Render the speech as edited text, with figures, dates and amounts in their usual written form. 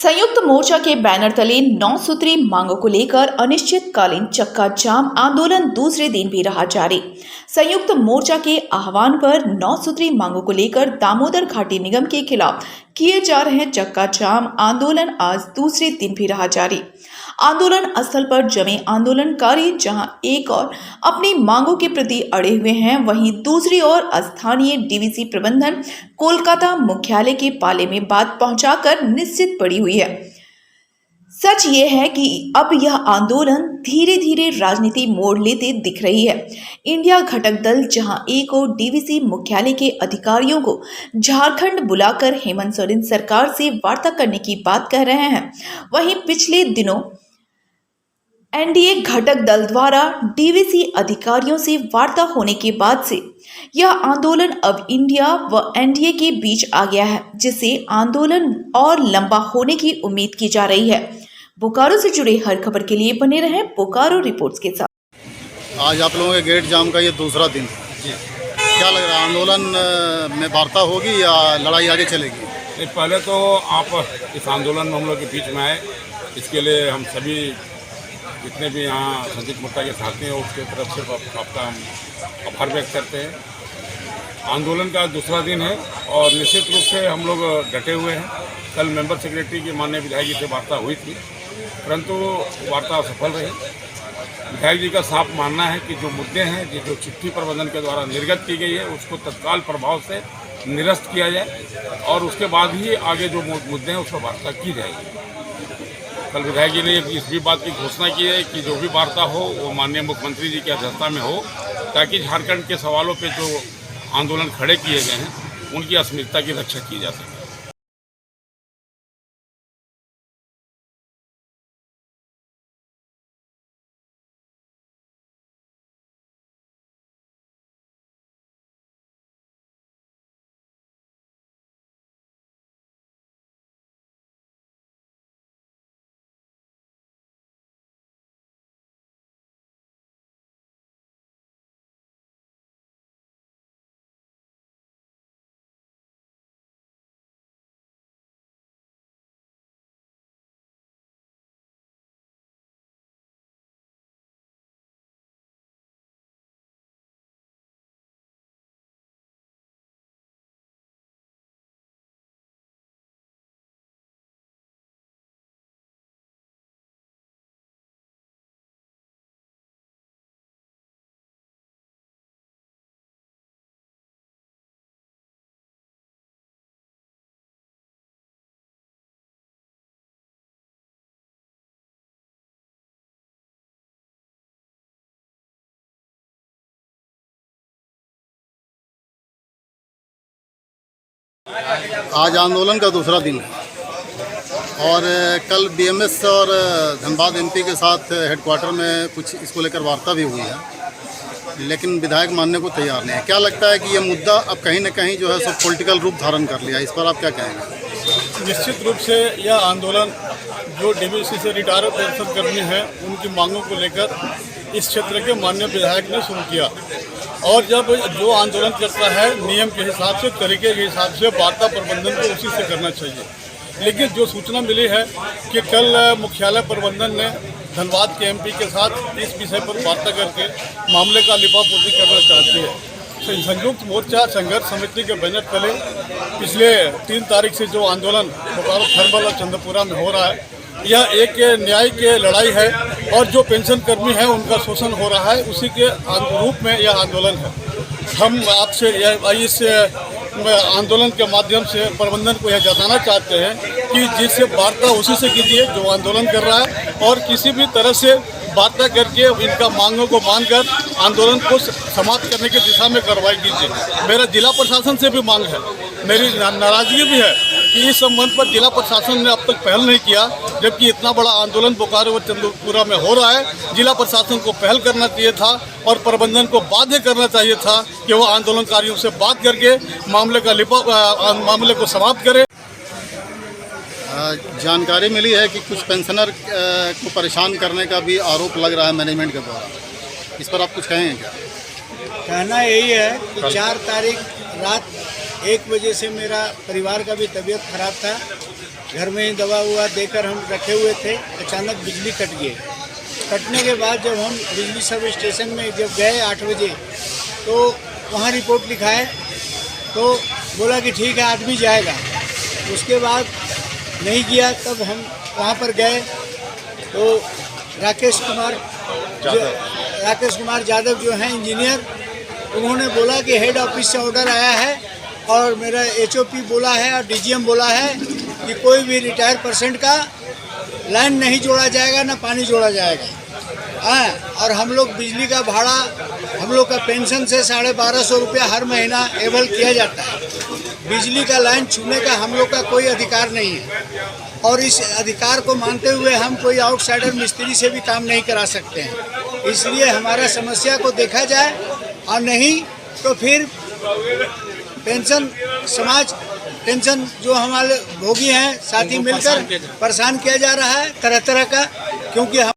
संयुक्त मोर्चा के बैनर तले 9 सूत्री मांगों को लेकर अनिश्चितकालीन चक्का जाम आंदोलन दूसरे दिन भी रहा जारी। संयुक्त मोर्चा के आह्वान पर 9 सूत्री मांगों को लेकर दामोदर घाटी निगम के खिलाफ किए जा रहे चक्का जाम आंदोलन आज दूसरे दिन भी रहा जारी। आंदोलन स्थल पर जमे आंदोलनकारी जहां एक और अपनी मांगों के प्रति अड़े हुए हैं, वहीं दूसरी ओर स्थानीय डीवीसी प्रबंधन कोलकाता मुख्यालय के पाले में बात पहुंचाकर निश्चित पड़ी हुई है। सच ये है कि अब यह आंदोलन धीरे धीरे राजनीति मोड़ लेते दिख रही है। इंडिया घटक दल जहां एक और डीवीसी मुख्यालय के अधिकारियों को झारखंड बुलाकर हेमंत सोरेन सरकार से वार्ता करने की बात कह रहे हैं, वहीं पिछले दिनों एनडीए घटक दल द्वारा डीवीसी अधिकारियों से वार्ता होने के बाद से यह आंदोलन अब इंडिया व एनडीए के बीच आ गया है, जिससे आंदोलन और लंबा होने की उम्मीद की जा रही है। बोकारो से जुड़े हर खबर के लिए बने रहें बोकारो रिपोर्ट्स के साथ। आज आप लोगों के गेट जाम का ये दूसरा दिन जी, क्या लग रहा है, आंदोलन में वार्ता होगी या लड़ाई आगे चलेगी? पहले तो आप इस आंदोलन में हम लोग के बीच में आए, इसके लिए हम सभी जितने भी यहाँ संयुक्त मोर्चा के साथी हैं उसके तरफ से आपका हम आभार व्यक्त करते हैं। आंदोलन का दूसरा दिन है और निश्चित रूप से हम लोग डटे हुए हैं। कल मेंबर सेक्रेटरी की माननीय विधायक जी से वार्ता हुई थी, परंतु वार्ता असफल रही। विधायक जी का साफ मानना है कि जो मुद्दे हैं, जो चिट्ठी प्रबंधन के द्वारा निर्गत की गई है, उसको तत्काल प्रभाव से निरस्त किया जाए और उसके बाद ही आगे जो मुद्दे हैं उस पर वार्ता की जाएगी। कल विधायक जी ने इस भी बात की घोषणा की है कि जो भी वार्ता हो वो माननीय मुख्यमंत्री जी की अध्यक्षता में हो, ताकि झारखंड के सवालों पे जो आंदोलन खड़े किए गए हैं उनकी अस्मिता की रक्षा की जा सके। आज आंदोलन का दूसरा दिन है और कल बीएमएस और धनबाद एमपी के साथ हेडक्वार्टर में कुछ इसको लेकर वार्ता भी हुई है, लेकिन विधायक मानने को तैयार नहीं है। क्या लगता है कि ये मुद्दा अब कहीं न कहीं जो है सब पॉलिटिकल रूप धारण कर लिया, इस पर आप क्या कहेंगे? निश्चित रूप से यह आंदोलन जो डीवीसी से रिटायर पेंशन कर्मी हैं उनकी मांगों को लेकर इस क्षेत्र के माननीय विधायक ने शुरू किया, और जब जो आंदोलन करता है नियम के हिसाब से, तरीके के हिसाब से वार्ता प्रबंधन को उसी से करना चाहिए। लेकिन जो सूचना मिली है कि कल मुख्यालय प्रबंधन ने धनबाद के एमपी के साथ इस विषय पर वार्ता करके मामले का लिपापोती करना चाहती है। संयुक्त मोर्चा संघर्ष समिति के बैनर तले पिछले 3 तारीख से जो आंदोलन बोकारो थर्मल और चंद्रपुरा में हो रहा है, यह एक न्याय की लड़ाई है और जो पेंशन कर्मी है उनका शोषण हो रहा है, उसी के रूप में यह आंदोलन है। हम आपसे इस आंदोलन के माध्यम से प्रबंधन को यह जताना चाहते हैं कि जिससे वार्ता उसी से कीजिए जो आंदोलन कर रहा है, और किसी भी तरह से वार्ता करके इनका मांगों को मानकर आंदोलन को समाप्त करने की दिशा में कार्रवाई कीजिए। मेरा जिला प्रशासन से भी मांग है, मेरी नाराजगी भी है कि इस संबंध पर जिला प्रशासन ने अब तक पहल नहीं किया, जबकि इतना बड़ा आंदोलन बोकारो व चंद्रपुरा में हो रहा है। जिला प्रशासन को पहल करना चाहिए था और प्रबंधन को बाध्य करना चाहिए था कि वो आंदोलनकारियों से बात करके मामले को समाप्त करे। जानकारी मिली है कि कुछ पेंशनर को परेशान करने का भी आरोप लग रहा है मैनेजमेंट के द्वारा, इस पर आप कुछ कहेंगे क्या? कहना यही है कि 4 तारीख रात 1 बजे से मेरा परिवार का भी तबीयत खराब था। घर में ही दवा हुआ देकर हम रखे हुए थे। अचानक बिजली कट गई। कटने के बाद जब हम बिजली सब स्टेशन में जब गए 8 बजे, तो वहाँ रिपोर्ट लिखाए तो बोला कि ठीक है आदमी जाएगा। उसके बाद नहीं गया। तब हम वहाँ पर गए तो राकेश कुमार यादव जो हैं इंजीनियर, उन्होंने बोला कि हेड ऑफिस से ऑर्डर आया है और मेरा HOP बोला है और DGM बोला है कि कोई भी रिटायर पर्सन का लाइन नहीं जोड़ा जाएगा, ना पानी जोड़ा जाएगा। हाँ, और हम लोग बिजली का भाड़ा हम लोग का पेंशन से 1250 रुपया हर महीना एवल किया जाता है। बिजली का लाइन छूने का हम लोग का कोई अधिकार नहीं है और इस अधिकार को मानते हुए हम कोई आउटसाइडर मिस्त्री से भी काम नहीं करा सकते हैं। इसलिए हमारा समस्या को देखा जाए और नहीं तो फिर पेंशन जो हमारे भोगी हैं साथी मिलकर परेशान किया जा रहा है तरह तरह का, क्योंकि हम